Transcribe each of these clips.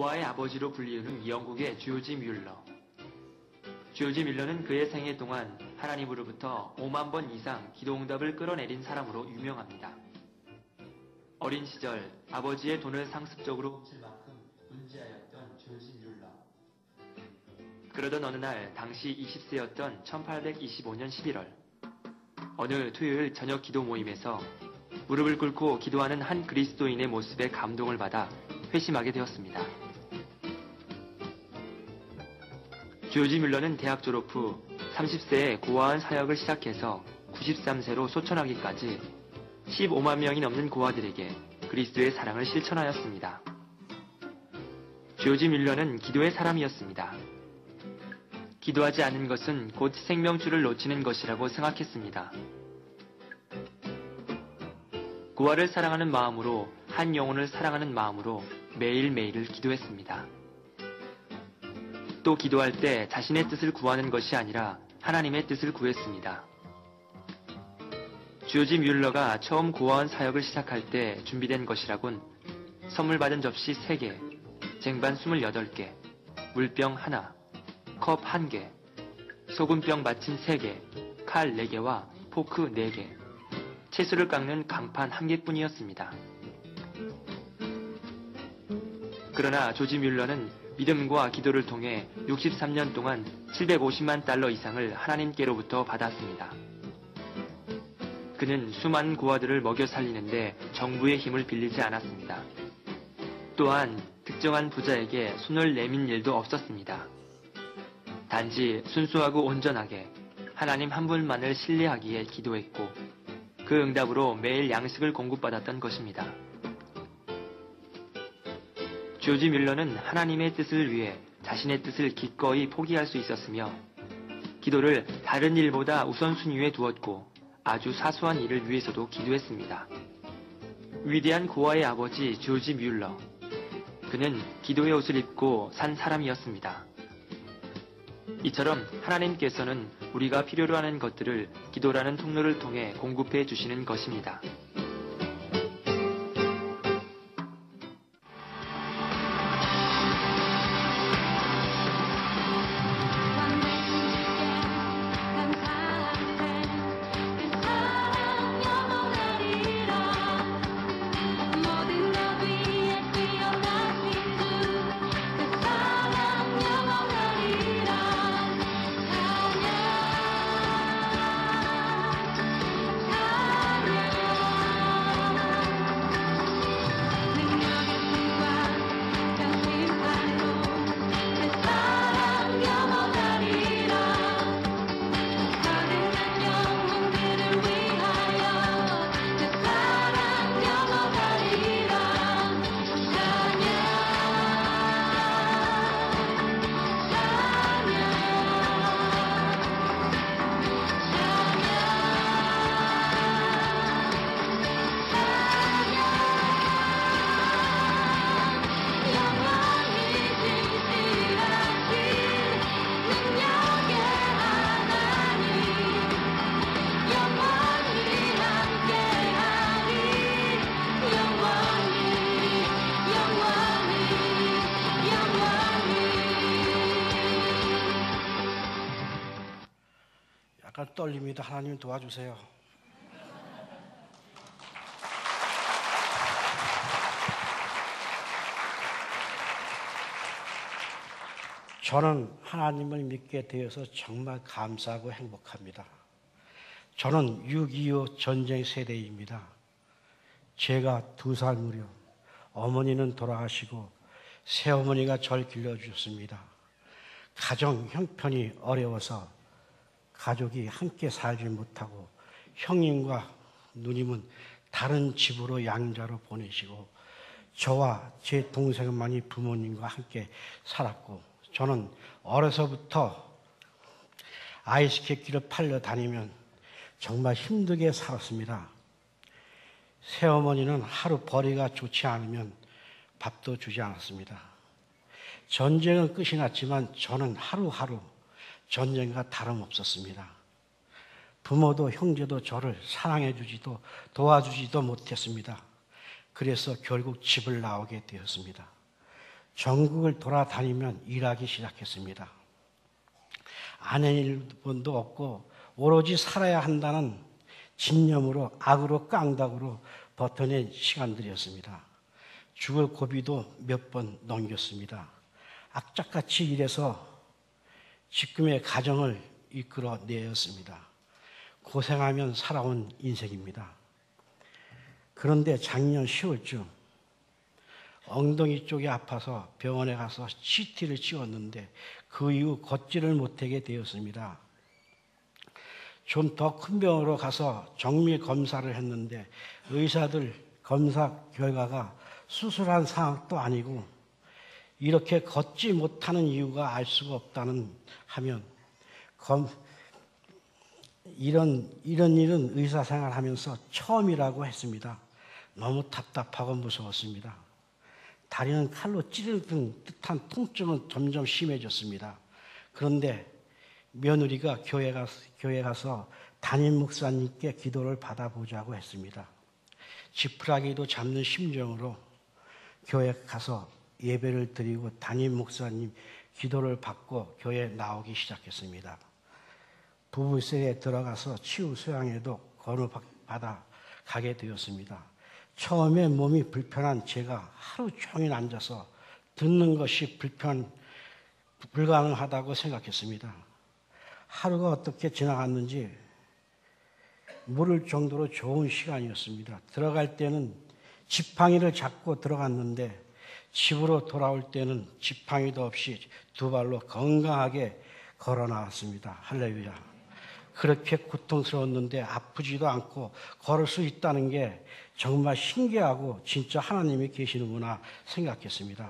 고아의 아버지로 불리우는 영국의 조지 뮬러. 조지 뮬러는 그의 생애 동안 하나님으로부터 5만 번 이상 기도응답을 끌어내린 사람으로 유명합니다. 어린 시절 아버지의 돈을 상습적으로 훔칠 만큼 문제아였던 조지 뮬러. 그러던 어느 날 당시 20세였던 1825년 11월 어느 토요일 저녁 기도 모임에서 무릎을 꿇고 기도하는 한 그리스도인의 모습에 감동을 받아 회심하게 되었습니다. 조지 뮬러는 대학 졸업 후 30세에 고아원 사역을 시작해서 93세로 소천하기까지 15만 명이 넘는 고아들에게 그리스도의 사랑을 실천하였습니다. 조지 뮬러는 기도의 사람이었습니다. 기도하지 않는 것은 곧 생명줄을 놓치는 것이라고 생각했습니다. 고아를 사랑하는 마음으로 한 영혼을 사랑하는 마음으로 매일매일을 기도했습니다. 또 기도할 때 자신의 뜻을 구하는 것이 아니라 하나님의 뜻을 구했습니다. 조지 뮬러가 처음 고아원 사역을 시작할 때 준비된 것이라곤 선물 받은 접시 3개, 쟁반 28개, 물병 1, 컵 1개, 소금병 받침 3개, 칼 4개와 포크 4개, 채소를 깎는 강판 1개뿐이었습니다. 그러나 조지 뮬러는 믿음과 기도를 통해 63년 동안 750만 달러 이상을 하나님께로부터 받았습니다. 그는 수많은 고아들을 먹여 살리는데 정부의 힘을 빌리지 않았습니다. 또한 특정한 부자에게 손을 내민 일도 없었습니다. 단지 순수하고 온전하게 하나님 한 분만을 신뢰하기에 기도했고 그 응답으로 매일 양식을 공급받았던 것입니다. 조지 뮬러는 하나님의 뜻을 위해 자신의 뜻을 기꺼이 포기할 수 있었으며 기도를 다른 일보다 우선순위에 두었고 아주 사소한 일을 위해서도 기도했습니다. 위대한 고아의 아버지 조지 뮬러. 그는 기도의 옷을 입고 산 사람이었습니다. 이처럼 하나님께서는 우리가 필요로 하는 것들을 기도라는 통로를 통해 공급해 주시는 것입니다. 약간 떨립니다. 하나님 도와주세요. 저는 하나님을 믿게 되어서 정말 감사하고 행복합니다. 저는 6.25 전쟁 세대입니다. 제가 2살 무렵 어머니는 돌아가시고 새어머니가 절 길러주셨습니다. 가정 형편이 어려워서 가족이 함께 살지 못하고 형님과 누님은 다른 집으로 양자로 보내시고 저와 제 동생만이 부모님과 함께 살았고 저는 어려서부터 아이스케키를 팔러 다니면 정말 힘들게 살았습니다. 새어머니는 하루 벌이가 좋지 않으면 밥도 주지 않았습니다. 전쟁은 끝이 났지만 저는 하루하루 전쟁과 다름없었습니다. 부모도 형제도 저를 사랑해주지도 도와주지도 못했습니다. 그래서 결국 집을 나오게 되었습니다. 전국을 돌아다니면 일하기 시작했습니다. 아내일본도 없고 오로지 살아야 한다는 집념으로 악으로 깡닭으로 버텨낸 시간들이었습니다. 죽을 고비도 몇 번 넘겼습니다. 악착같이 일해서 지금의 가정을 이끌어내었습니다. 고생하면 살아온 인생입니다. 그런데 작년 10월쯤 엉덩이 쪽이 아파서 병원에 가서 CT를 찍었는데 그 이후 걷지를 못하게 되었습니다. 좀 더 큰 병원으로 가서 정밀 검사를 했는데 의사들 검사 결과가 수술한 상황도 아니고 이렇게 걷지 못하는 이유가 알 수가 없다는 하면 이런 일은 의사 생활하면서 처음이라고 했습니다. 너무 답답하고 무서웠습니다. 다리는 칼로 찌르는 듯한 통증은 점점 심해졌습니다. 그런데 며느리가 교회 가서 담임 목사님께 기도를 받아보자고 했습니다. 지푸라기도 잡는 심정으로 교회 가서 예배를 드리고 담임 목사님 기도를 받고 교회에 나오기 시작했습니다. 부부세에 들어가서 치유 수양에도 거듭받아 가게 되었습니다. 처음에 몸이 불편한 제가 하루 종일 앉아서 듣는 것이 불가능하다고 생각했습니다. 하루가 어떻게 지나갔는지 모를 정도로 좋은 시간이었습니다. 들어갈 때는 지팡이를 잡고 들어갔는데 집으로 돌아올 때는 지팡이도 없이 두 발로 건강하게 걸어 나왔습니다. 할렐루야. 그렇게 고통스러웠는데 아프지도 않고 걸을 수 있다는 게 정말 신기하고 진짜 하나님이 계시는구나 생각했습니다.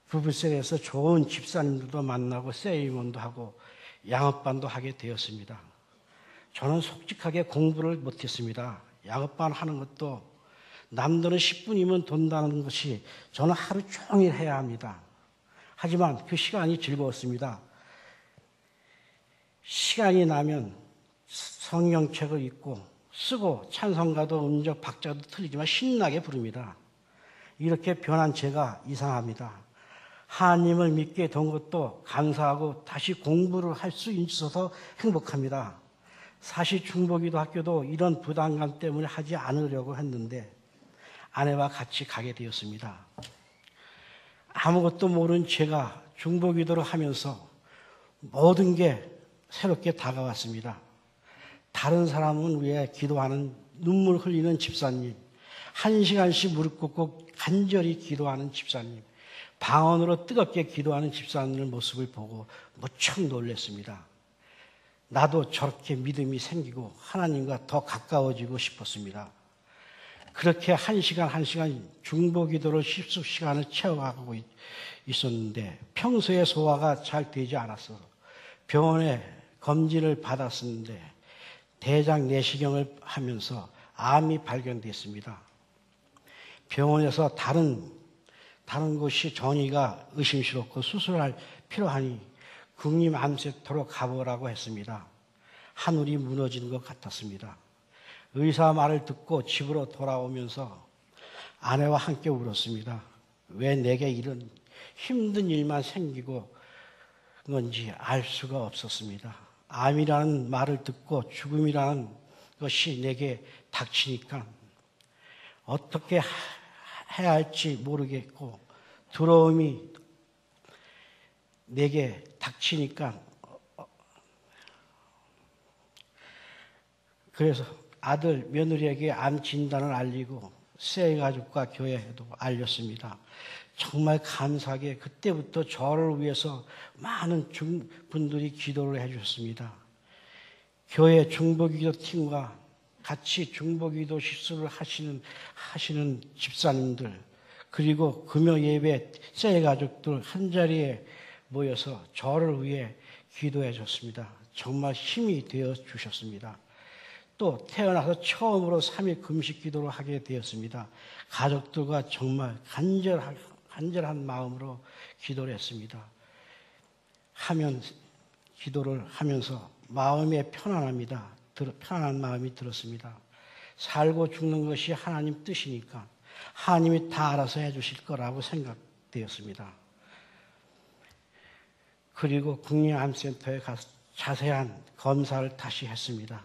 부부셀에서 좋은 집사님들도 만나고 세이먼도 하고 양업반도 하게 되었습니다. 저는 솔직하게 공부를 못했습니다. 양업반 하는 것도 남들은 10분이면 돈다는 것이 저는 하루 종일 해야 합니다. 하지만 그 시간이 즐거웠습니다. 시간이 나면 성경책을 읽고 쓰고 찬송가도 음적 박자도 틀리지만 신나게 부릅니다. 이렇게 변한 제가 이상합니다. 하나님을 믿게 된 것도 감사하고 다시 공부를 할 수 있어서 행복합니다. 사실 중보기도 학교도 이런 부담감 때문에 하지 않으려고 했는데 아내와 같이 가게 되었습니다. 아무것도 모르는 제가 중보기도를 하면서 모든 게 새롭게 다가왔습니다. 다른 사람은 위해 기도하는 눈물 흘리는 집사님, 1시간씩 무릎 꿇고 간절히 기도하는 집사님, 방언으로 뜨겁게 기도하는 집사님의 모습을 보고 무척 놀랐습니다. 나도 저렇게 믿음이 생기고 하나님과 더 가까워지고 싶었습니다. 그렇게 1시간 중보기도를 10시간을 채워가고 있었는데 평소에 소화가 잘 되지 않았어서 병원에 검진을 받았었는데 대장 내시경을 하면서 암이 발견됐습니다. 병원에서 다른 곳이 전이가 의심스럽고 수술할 필요하니 국립암센터로 가보라고 했습니다. 하늘이 무너지는 것 같았습니다. 의사 말을 듣고 집으로 돌아오면서 아내와 함께 울었습니다. 왜 내게 이런 힘든 일만 생기고 건지 알 수가 없었습니다. 암이라는 말을 듣고 죽음이라는 것이 내게 닥치니까 어떻게 해야 할지 모르겠고 두려움이 내게 닥치니까 그래서 아들 며느리에게 암 진단을 알리고 새 가족과 교회에도 알렸습니다. 정말 감사하게 그때부터 저를 위해서 많은 분들이 기도를 해주셨습니다. 교회 중보기도 팀과 같이 중보기도 실습을 하시는 집사님들 그리고 금요 예배 새 가족들 한자리에 모여서 저를 위해 기도해 줬습니다. 정말 힘이 되어 주셨습니다. 또 태어나서 처음으로 3일 금식 기도를 하게 되었습니다. 가족들과 정말 간절한 마음으로 기도를 했습니다. 기도를 하면서 마음에 편안한 마음이 들었습니다. 살고 죽는 것이 하나님 뜻이니까 하나님이 다 알아서 해주실 거라고 되었습니다. 그리고 국립암센터에 가서 자세한 검사를 다시 했습니다.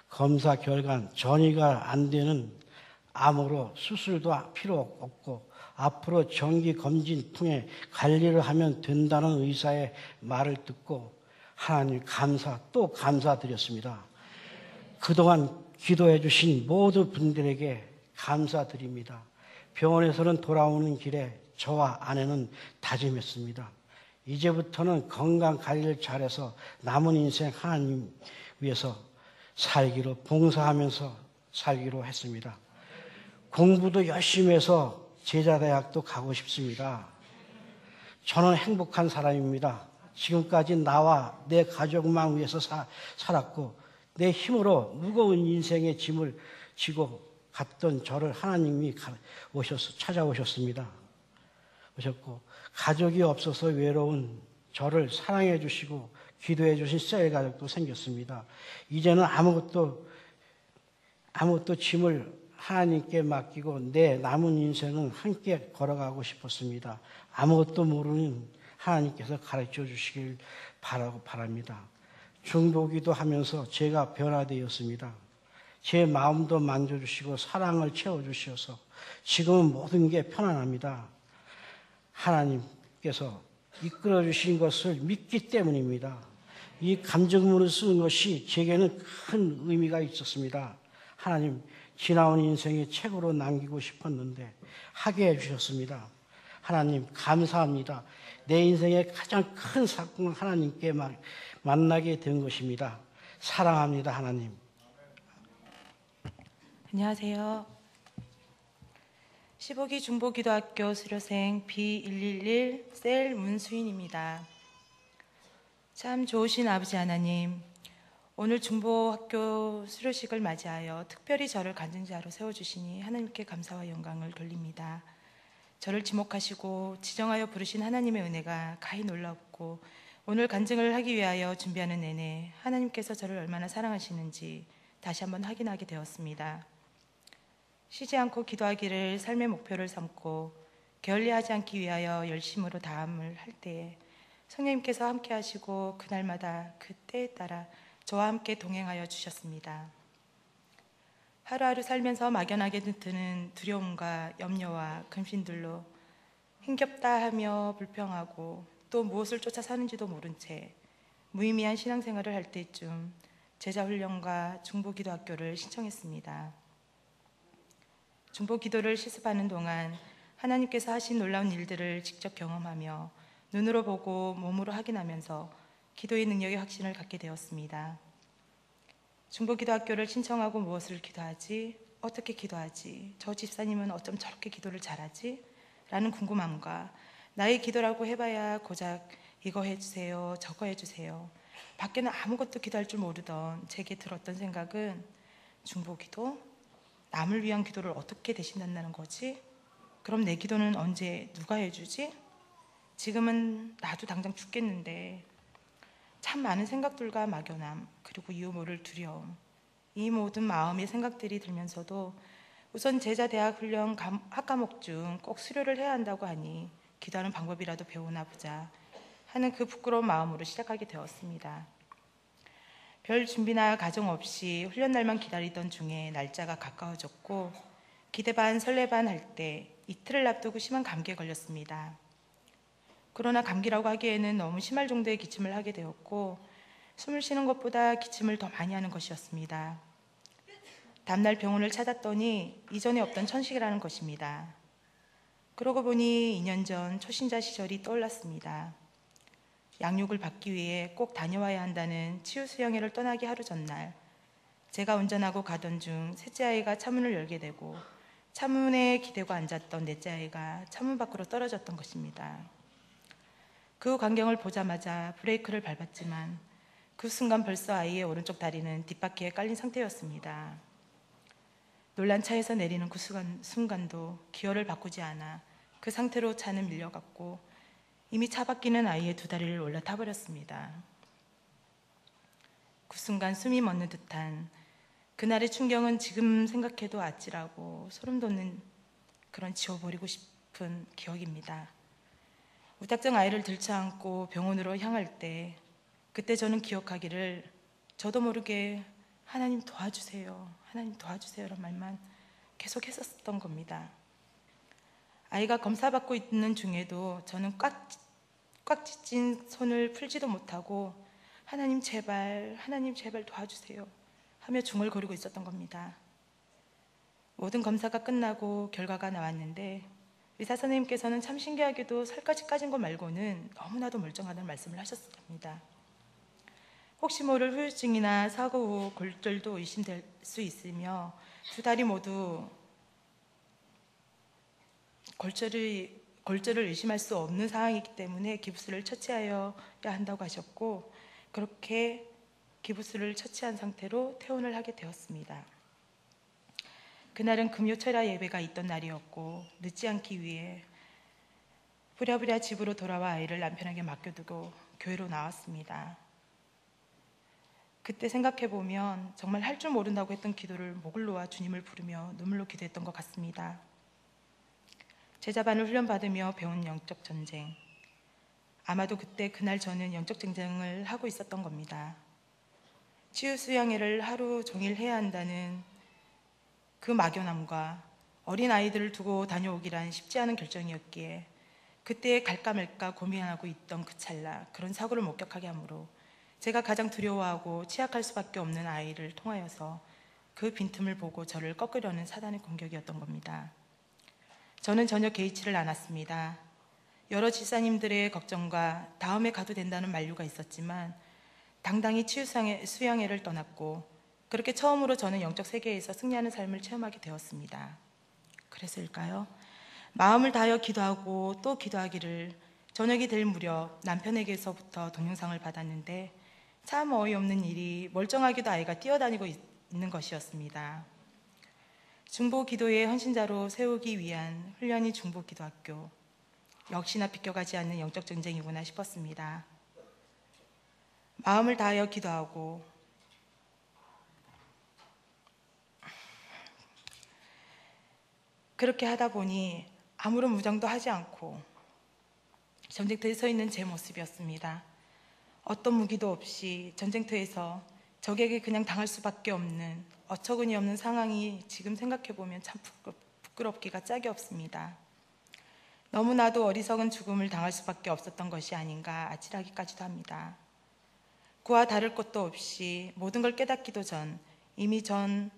검사 결과는 전이가 안 되는 암으로 수술도 필요 없고 앞으로 정기 검진 통해 관리를 하면 된다는 의사의 말을 듣고 하나님 또 감사드렸습니다. 그동안 기도해 주신 모든 분들에게 감사드립니다. 병원에서는 돌아오는 길에 저와 아내는 다짐했습니다. 이제부터는 건강 관리를 잘해서 남은 인생 하나님 위해서 살기로 봉사하면서 살기로 했습니다. 공부도 열심히 해서 제자대학도 가고 싶습니다. 저는 행복한 사람입니다. 지금까지 나와 내 가족만 위해서 살았고 내 힘으로 무거운 인생의 짐을 지고 갔던 저를 하나님이 찾아오셨습니다. 오셨고 가족이 없어서 외로운 저를 사랑해 주시고 기도해 주신 셀 가족도 생겼습니다. 이제는 아무것도 짐을 하나님께 맡기고 내 남은 인생은 함께 걸어가고 싶었습니다. 아무것도 모르는 하나님께서 가르쳐 주시길 바랍니다. 중보기도 하면서 제가 변화되었습니다. 제 마음도 만져주시고 사랑을 채워주셔서 지금은 모든 게 편안합니다. 하나님께서 이끌어 주신 것을 믿기 때문입니다. 이 감정문을 쓰는 것이 제게는 큰 의미가 있었습니다. 하나님, 지나온 인생의 책으로 남기고 싶었는데 하게 해주셨습니다. 하나님 감사합니다. 내 인생의 가장 큰 사건 하나님께 만나게 된 것입니다. 사랑합니다, 하나님. 안녕하세요. 15기 중보기도학교 수료생 B111 셀 문수인입니다. 참 좋으신 아버지 하나님, 오늘 중보학교 수료식을 맞이하여 특별히 저를 간증자로 세워주시니 하나님께 감사와 영광을 돌립니다. 저를 지목하시고 지정하여 부르신 하나님의 은혜가 가히 놀랍고 오늘 간증을 하기 위하여 준비하는 내내 하나님께서 저를 얼마나 사랑하시는지 다시 한번 확인하게 되었습니다. 쉬지 않고 기도하기를 삶의 목표를 삼고 게을리하지 않기 위하여 열심으로 다함을 할 때에 성령님께서 함께 하시고 그날마다 그 때에 따라 저와 함께 동행하여 주셨습니다. 하루하루 살면서 막연하게 드는 두려움과 염려와 근심들로 힘겹다 하며 불평하고 또 무엇을 쫓아 사는지도 모른 채 무의미한 신앙생활을 할 때쯤 제자훈련과 중보기도학교를 신청했습니다. 중보기도를 실습하는 동안 하나님께서 하신 놀라운 일들을 직접 경험하며 눈으로 보고 몸으로 확인하면서 기도의 능력의 확신을 갖게 되었습니다. 중보기도학교를 신청하고 무엇을 기도하지? 어떻게 기도하지? 저 집사님은 어쩜 저렇게 기도를 잘하지? 라는 궁금함과 나의 기도라고 해봐야 고작 이거 해주세요, 저거 해주세요. 밖에는 아무것도 기도할 줄 모르던 제게 들었던 생각은 중보기도? 남을 위한 기도를 어떻게 대신한다는 거지? 그럼 내 기도는 언제 누가 해주지? 지금은 나도 당장 죽겠는데 참 많은 생각들과 막연함 그리고 이유 모를 두려움 이 모든 마음의 생각들이 들면서도 우선 제자 대학 훈련 학과목 중 꼭 수료를 해야 한다고 하니 기도하는 방법이라도 배우나 보자 하는 그 부끄러운 마음으로 시작하게 되었습니다. 별 준비나 가정 없이 훈련 날만 기다리던 중에 날짜가 가까워졌고 기대 반 설레 반 할 때 이틀을 앞두고 심한 감기에 걸렸습니다. 그러나 감기라고 하기에는 너무 심할 정도의 기침을 하게 되었고 숨을 쉬는 것보다 기침을 더 많이 하는 것이었습니다. 다음날 병원을 찾았더니 이전에 없던 천식이라는 것입니다. 그러고 보니 2년 전 초신자 시절이 떠올랐습니다. 양육을 받기 위해 꼭 다녀와야 한다는 치유수영회를 떠나기 하루 전날 제가 운전하고 가던 중 셋째 아이가 차문을 열게 되고 차문에 기대고 앉았던 넷째 아이가 차문 밖으로 떨어졌던 것입니다. 그 광경을 보자마자 브레이크를 밟았지만 그 순간 벌써 아이의 오른쪽 다리는 뒷바퀴에 깔린 상태였습니다. 놀란 차에서 내리는 그 순간도 기어를 바꾸지 않아 그 상태로 차는 밀려갔고 이미 차 바퀴는 아이의 두 다리를 올라타버렸습니다. 그 순간 숨이 멎는 듯한 그날의 충격은 지금 생각해도 아찔하고 소름 돋는 그런 지워버리고 싶은 기억입니다. 무작정 아이를 들쳐안고 병원으로 향할 때 그때 저는 기억하기를 저도 모르게 하나님 도와주세요, 하나님 도와주세요란 말만 계속 했었던 겁니다. 아이가 검사받고 있는 중에도 저는 꽉 찢진 손을 풀지도 못하고 하나님 제발 도와주세요 하며 중얼거리고 있었던 겁니다. 모든 검사가 끝나고 결과가 나왔는데 의사 선생님께서는 참 신기하게도 살까지 까진 것 말고는 너무나도 멀쩡하다는 말씀을 하셨습니다. 혹시 모를 후유증이나 사고 후 골절도 의심될 수 있으며 두 다리 모두 골절을 의심할 수 없는 상황이기 때문에 기부스를 처치하여야 한다고 하셨고, 그렇게 기부스를 처치한 상태로 퇴원을 하게 되었습니다. 그날은 금요 철야 예배가 있던 날이었고 늦지 않기 위해 부랴부랴 집으로 돌아와 아이를 남편에게 맡겨두고 교회로 나왔습니다. 그때 생각해보면 정말 할 줄 모른다고 했던 기도를 목을 놓아 주님을 부르며 눈물로 기도했던 것 같습니다. 제자반을 훈련받으며 배운 영적 전쟁, 아마도 그날 저는 영적 전쟁을 하고 있었던 겁니다. 치유 수양회를 하루 종일 해야 한다는 그 막연함과 어린 아이들을 두고 다녀오기란 쉽지 않은 결정이었기에 그때 갈까 말까 고민하고 있던 그 찰나 그런 사고를 목격하게 하므로 제가 가장 두려워하고 취약할 수밖에 없는 아이를 통하여서 그 빈틈을 보고 저를 꺾으려는 사단의 공격이었던 겁니다. 저는 전혀 개의치를 않았습니다. 여러 집사님들의 걱정과 다음에 가도 된다는 만류가 있었지만 당당히 치유 수양회를 떠났고 그렇게 처음으로 저는 영적 세계에서 승리하는 삶을 체험하게 되었습니다. 그래서일까요? 마음을 다하여 기도하고 또 기도하기를 저녁이 될 무렵 남편에게서부터 동영상을 받았는데 참 어이없는 일이 멀쩡하게도 아이가 뛰어다니고 있는 것이었습니다. 중보 기도의 헌신자로 세우기 위한 훈련이 중보 기도학교. 역시나 비껴가지 않는 영적 전쟁이구나 싶었습니다. 마음을 다하여 기도하고 그렇게 하다 보니 아무런 무장도 하지 않고 전쟁터에 서 있는 제 모습이었습니다. 어떤 무기도 없이 전쟁터에서 적에게 그냥 당할 수밖에 없는 어처구니 없는 상황이 지금 생각해보면 참 부끄럽기가 짝이 없습니다. 너무나도 어리석은 죽음을 당할 수밖에 없었던 것이 아닌가 아찔하기까지도 합니다. 그와 다를 것도 없이 모든 걸 깨닫기도 전 이미 전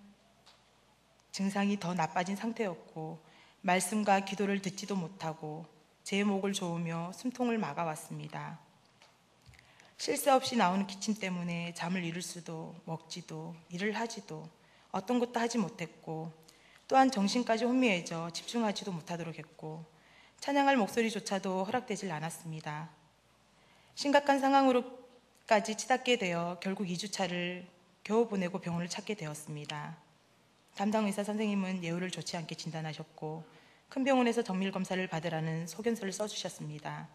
증상이 더 나빠진 상태였고 말씀과 기도를 듣지도 못하고 제 목을 조으며 숨통을 막아왔습니다. 쉴 새 없이 나오는 기침 때문에 잠을 이룰 수도 먹지도 일을 하지도 어떤 것도 하지 못했고 또한 정신까지 혼미해져 집중하지도 못하도록 했고 찬양할 목소리조차도 허락되질 않았습니다. 심각한 상황으로까지 치닫게 되어 결국 2주차를 겨우 보내고 병원을 찾게 되었습니다. 담당 의사 선생님은 예후를 좋지 않게 진단하셨고 큰 병원에서 정밀 검사를 받으라는 소견서를 써주셨습니다.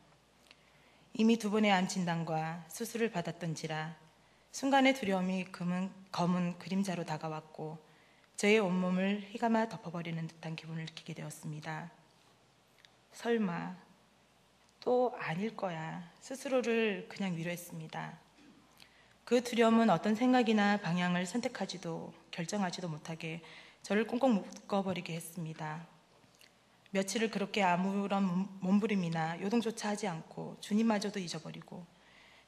이미 2번의 암 진단과 수술을 받았던지라 순간의 두려움이 검은 그림자로 다가왔고 저의 온몸을 휘감아 덮어버리는 듯한 기분을 느끼게 되었습니다. 설마 또 아닐 거야 스스로를 그냥 위로했습니다. 그 두려움은 어떤 생각이나 방향을 선택하지도 결정하지도 못하게 저를 꽁꽁 묶어버리게 했습니다. 며칠을 그렇게 아무런 몸부림이나 요동조차 하지 않고 주님마저도 잊어버리고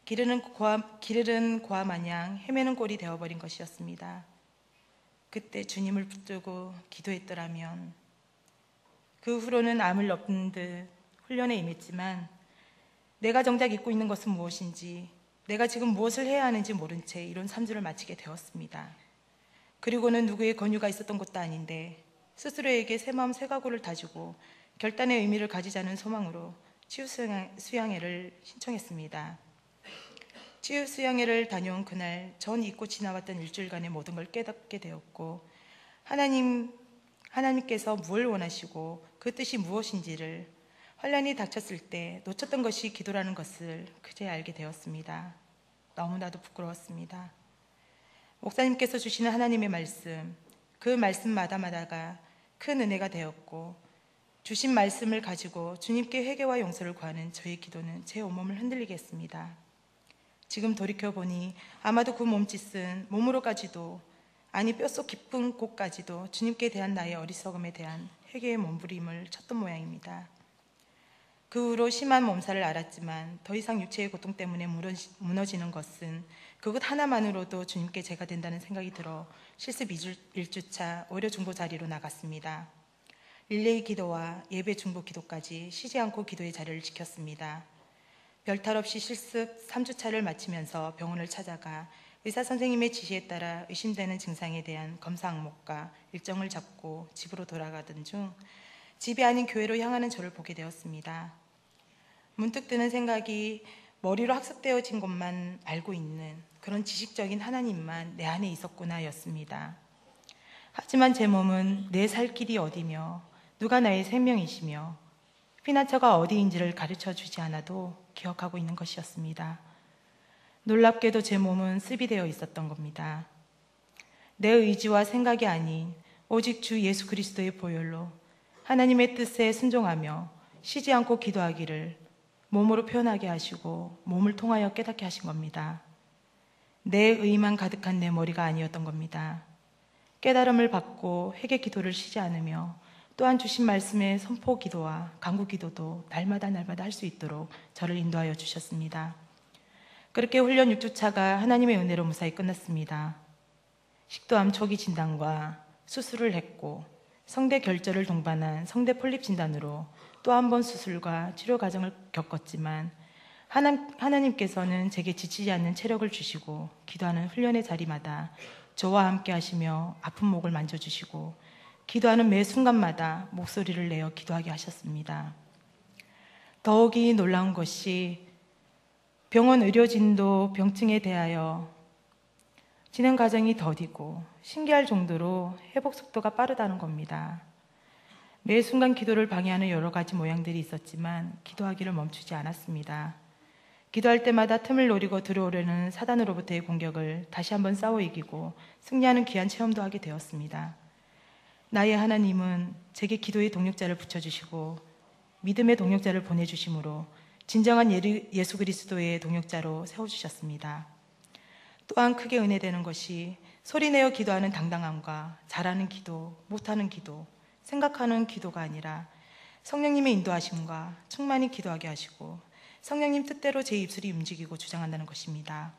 길을 고아 마냥 헤매는 꼴이 되어버린 것이었습니다. 그때 주님을 붙들고 기도했더라면 그 후로는 암을 엎는 듯 훈련에 임했지만 내가 정작 잊고 있는 것은 무엇인지 내가 지금 무엇을 해야 하는지 모른 채 이런 3주를 마치게 되었습니다. 그리고는 누구의 권유가 있었던 것도 아닌데 스스로에게 새 마음 새 각오를 다지고 결단의 의미를 가지자는 소망으로 치유 수양회를 신청했습니다. 치유 수양회를 다녀온 그날 전 잊고 지나왔던 일주일간의 모든 걸 깨닫게 되었고 하나님께서 무엇을 원하시고 그 뜻이 무엇인지를 환난이 닥쳤을 때 놓쳤던 것이 기도라는 것을 그제야 알게 되었습니다. 너무나도 부끄러웠습니다. 목사님께서 주시는 하나님의 말씀, 그 말씀마다가 큰 은혜가 되었고 주신 말씀을 가지고 주님께 회개와 용서를 구하는 저의 기도는 제 온몸을 흔들리게 했습니다. 지금 돌이켜보니 아마도 그 몸짓은 몸으로까지도, 아니 뼛속 깊은 곳까지도 주님께 대한 나의 어리석음에 대한 회개의 몸부림을 쳤던 모양입니다. 그 후로 심한 몸살을 앓았지만 더 이상 육체의 고통 때문에 무너지는 것은 그것 하나만으로도 주님께 제가 된다는 생각이 들어 실습 1주차 오려 중보 자리로 나갔습니다. 릴레이 기도와 예배 중보 기도까지 쉬지 않고 기도의 자리를 지켰습니다. 별탈 없이 실습 3주차를 마치면서 병원을 찾아가 의사 선생님의 지시에 따라 의심되는 증상에 대한 검사 항목과 일정을 잡고 집으로 돌아가던 중 집이 아닌 교회로 향하는 저를 보게 되었습니다. 문득 드는 생각이 머리로 학습되어진 것만 알고 있는 그런 지식적인 하나님만 내 안에 있었구나 였습니다. 하지만 제 몸은 내 살 길이 어디며 누가 나의 생명이시며 피난처가 어디인지를 가르쳐주지 않아도 기억하고 있는 것이었습니다. 놀랍게도 제 몸은 습이 되어 있었던 겁니다. 내 의지와 생각이 아닌 오직 주 예수 그리스도의 보혈로 하나님의 뜻에 순종하며 쉬지 않고 기도하기를 몸으로 표현하게 하시고 몸을 통하여 깨닫게 하신 겁니다. 내 의만 가득한 내 머리가 아니었던 겁니다. 깨달음을 받고 회개 기도를 쉬지 않으며 또한 주신 말씀의 선포 기도와 간구 기도도 날마다 할 수 있도록 저를 인도하여 주셨습니다. 그렇게 훈련 6주차가 하나님의 은혜로 무사히 끝났습니다. 식도암 초기 진단과 수술을 했고 성대 결절을 동반한 성대 폴립 진단으로 또 한 번 수술과 치료 과정을 겪었지만 하나님께서는 제게 지치지 않는 체력을 주시고 기도하는 훈련의 자리마다 저와 함께 하시며 아픈 목을 만져주시고 기도하는 매 순간마다 목소리를 내어 기도하게 하셨습니다. 더욱이 놀라운 것이 병원 의료진도 병증에 대하여 진행 과정이 더디고 신기할 정도로 회복 속도가 빠르다는 겁니다. 매 순간 기도를 방해하는 여러 가지 모양들이 있었지만 기도하기를 멈추지 않았습니다. 기도할 때마다 틈을 노리고 들어오려는 사단으로부터의 공격을 다시 한번 싸워 이기고 승리하는 귀한 체험도 하게 되었습니다. 나의 하나님은 제게 기도의 동력자를 붙여주시고 믿음의 동력자를 보내주심으로 진정한 예수 그리스도의 동력자로 세워주셨습니다. 또한 크게 은혜되는 것이 소리내어 기도하는 당당함과 잘하는 기도, 못하는 기도, 생각하는 기도가 아니라 성령님의 인도하심과 충만히 기도하게 하시고 성령님 뜻대로 제 입술이 움직이고 주장한다는 것입니다.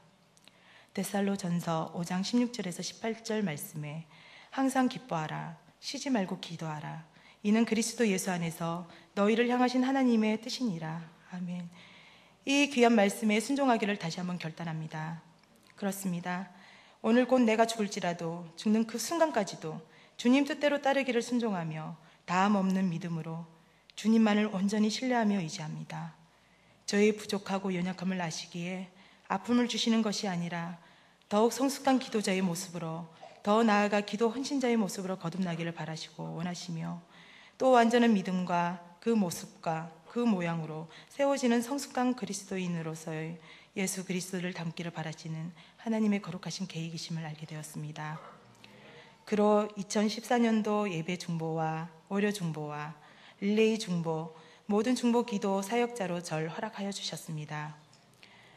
데살로전서 5장 16절에서 18절 말씀에 항상 기뻐하라, 쉬지 말고 기도하라. 이는 그리스도 예수 안에서 너희를 향하신 하나님의 뜻이니라. 아멘. 이 귀한 말씀에 순종하기를 다시 한번 결단합니다. 그렇습니다. 오늘 곧 내가 죽을지라도 죽는 그 순간까지도 주님 뜻대로 따르기를 순종하며 다함 없는 믿음으로 주님만을 온전히 신뢰하며 의지합니다. 저의 부족하고 연약함을 아시기에 아픔을 주시는 것이 아니라 더욱 성숙한 기도자의 모습으로 더 나아가 기도 헌신자의 모습으로 거듭나기를 바라시고 원하시며 또 완전한 믿음과 그 모습과 그 모양으로 세워지는 성숙한 그리스도인으로서의 예수 그리스도를 닮기를 바라시는 하나님의 거룩하신 계획이심을 알게 되었습니다. 그로 2014년도 예배 중보와 오려 중보와 릴레이 중보, 모든 중보 기도 사역자로 절 허락하여 주셨습니다.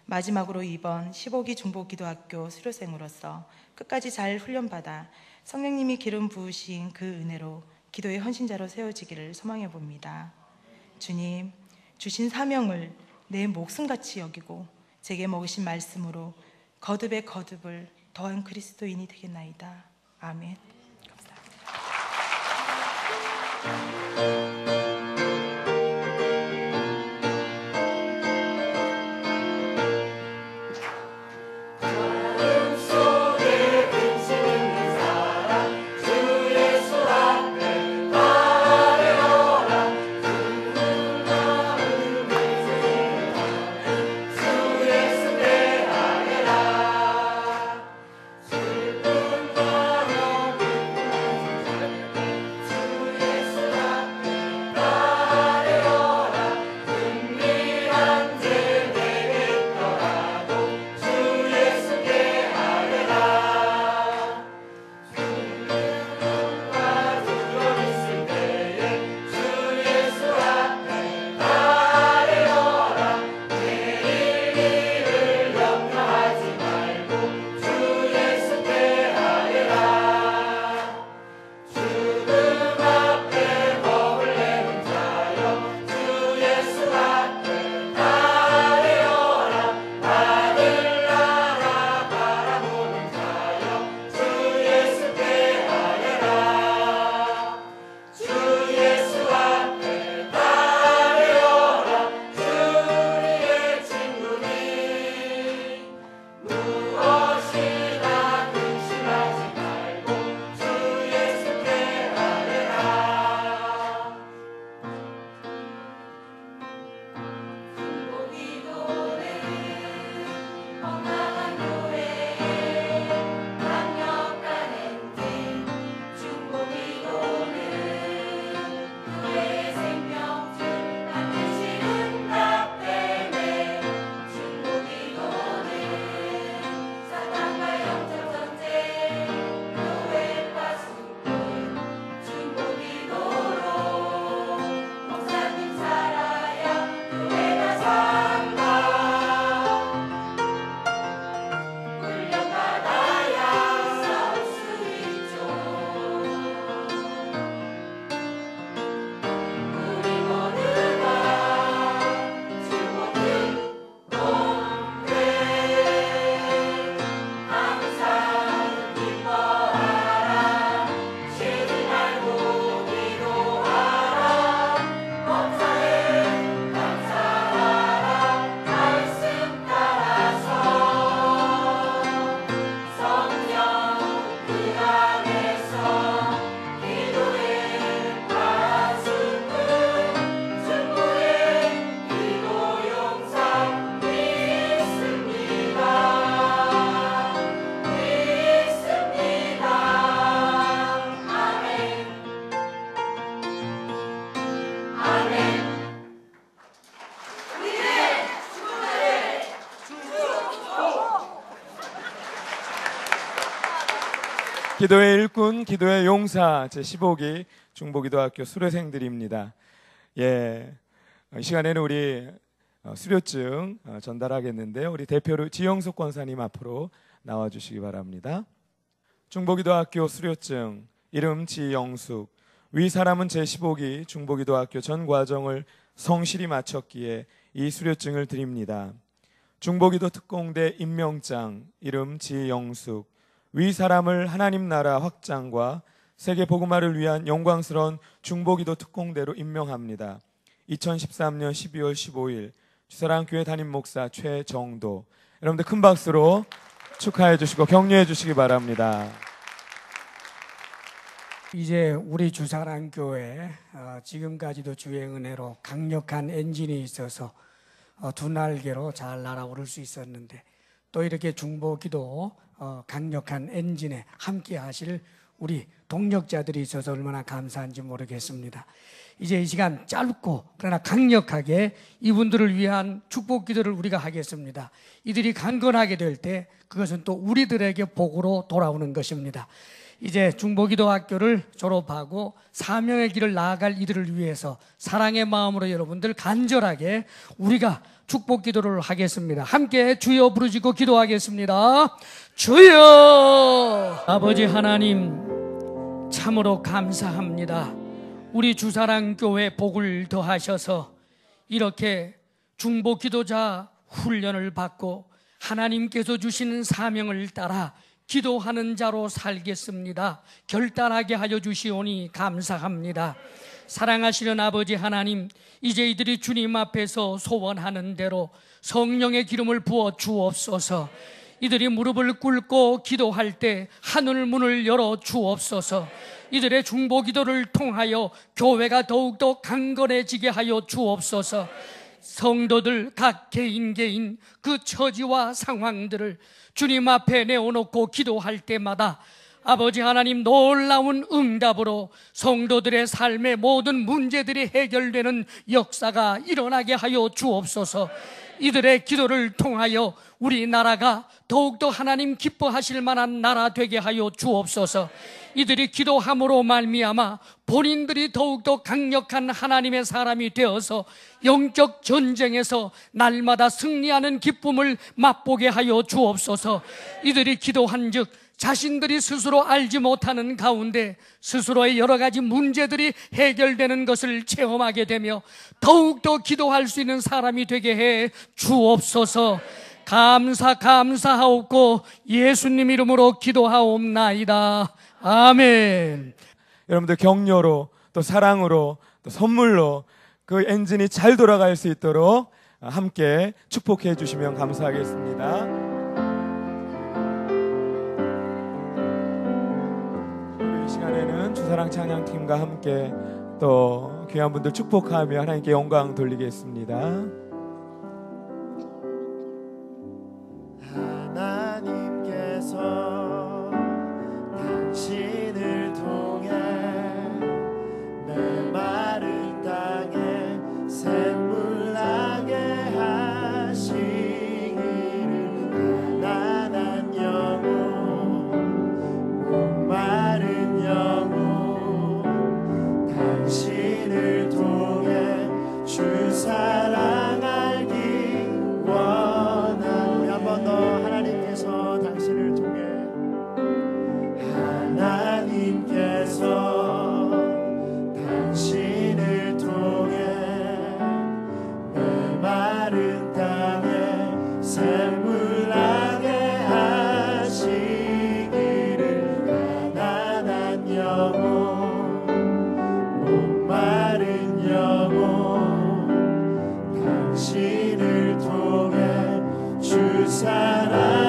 마지막으로 이번 15기 중보기도학교 수료생으로서 끝까지 잘 훈련받아 성령님이 기름 부으신 그 은혜로 기도의 헌신자로 세워지기를 소망해 봅니다. 주님, 주신 사명을 내 목숨같이 여기고 제게 먹으신 말씀으로 거듭의 거듭을 더한 그리스도인이 되겠나이다. 아멘. 감사합니다. 기도의 일꾼, 기도의 용사 제15기 중보기도학교 수료생들입니다. 예, 이 시간에는 우리 수료증 전달하겠는데요. 우리 대표로 지영숙 권사님 앞으로 나와주시기 바랍니다. 중보기도학교 수료증, 이름 지영숙. 위 사람은 제15기 중보기도학교 전 과정을 성실히 마쳤기에 이 수료증을 드립니다. 중보기도 특공대 임명장, 이름 지영숙. 위 사람을 하나님 나라 확장과 세계 복음화를 위한 영광스러운 중보기도 특공대로 임명합니다. 2013년 12월 15일 주사랑교회 담임 목사 최정도. 여러분들 큰 박수로 축하해 주시고 격려해 주시기 바랍니다. 이제 우리 주사랑교회 지금까지도 주의 은혜로 강력한 엔진이 있어서 두 날개로 잘 날아오를 수 있었는데, 또 이렇게 중보기도 강력한 엔진에 함께 하실 우리 동력자들이 있어서 얼마나 감사한지 모르겠습니다. 이제 이 시간 짧고 그러나 강력하게 이분들을 위한 축복기도를 우리가 하겠습니다. 이들이 강건하게 될 때 그것은 또 우리들에게 복으로 돌아오는 것입니다. 이제 중보기도학교를 졸업하고 사명의 길을 나아갈 이들을 위해서 사랑의 마음으로 여러분들 간절하게 우리가 축복기도를 하겠습니다. 함께 주여 부르짖고 기도하겠습니다. 주여! 아버지 하나님, 참으로 감사합니다. 우리 주사랑교회 복을 더하셔서 이렇게 중보기도자 훈련을 받고 하나님께서 주시는 사명을 따라 기도하는 자로 살겠습니다. 결단하게 하여 주시오니 감사합니다. 사랑하시는 아버지 하나님, 이제 이들이 주님 앞에서 소원하는 대로 성령의 기름을 부어 주옵소서. 이들이 무릎을 꿇고 기도할 때 하늘 문을 열어 주옵소서. 이들의 중보기도를 통하여 교회가 더욱더 강건해지게 하여 주옵소서. 성도들 각 개인 그 처지와 상황들을 주님 앞에 내어놓고 기도할 때마다 아버지 하나님 놀라운 응답으로 성도들의 삶의 모든 문제들이 해결되는 역사가 일어나게 하여 주옵소서. 이들의 기도를 통하여 우리나라가 더욱더 하나님 기뻐하실 만한 나라 되게 하여 주옵소서. 이들이 기도함으로 말미암아 본인들이 더욱더 강력한 하나님의 사람이 되어서 영적 전쟁에서 날마다 승리하는 기쁨을 맛보게 하여 주옵소서. 이들이 기도한즉 자신들이 스스로 알지 못하는 가운데 스스로의 여러 가지 문제들이 해결되는 것을 체험하게 되며 더욱더 기도할 수 있는 사람이 되게 해 주옵소서. 감사하옵고 예수님 이름으로 기도하옵나이다. 아멘. 여러분들 격려로 또 사랑으로 또 선물로 그 엔진이 잘 돌아갈 수 있도록 함께 축복해 주시면 감사하겠습니다. 이 시간에는 주사랑 찬양팀과 함께 또 귀한 분들 축복하며 하나님께 영광 돌리겠습니다. 하나님께서 당신을 통해 메마른 땅에 샘물 나게 하시기를 가난한 영혼 목마른 영혼 당신을 통해 주 사랑 알기 원하오니. 한 번 더 하나님께서 당신을 통해 하나님께서 당신을 통해 메마른 땅에 샘물 나게 하시기를 가난한 영혼 목마른 영혼 당신을 통해 주 사랑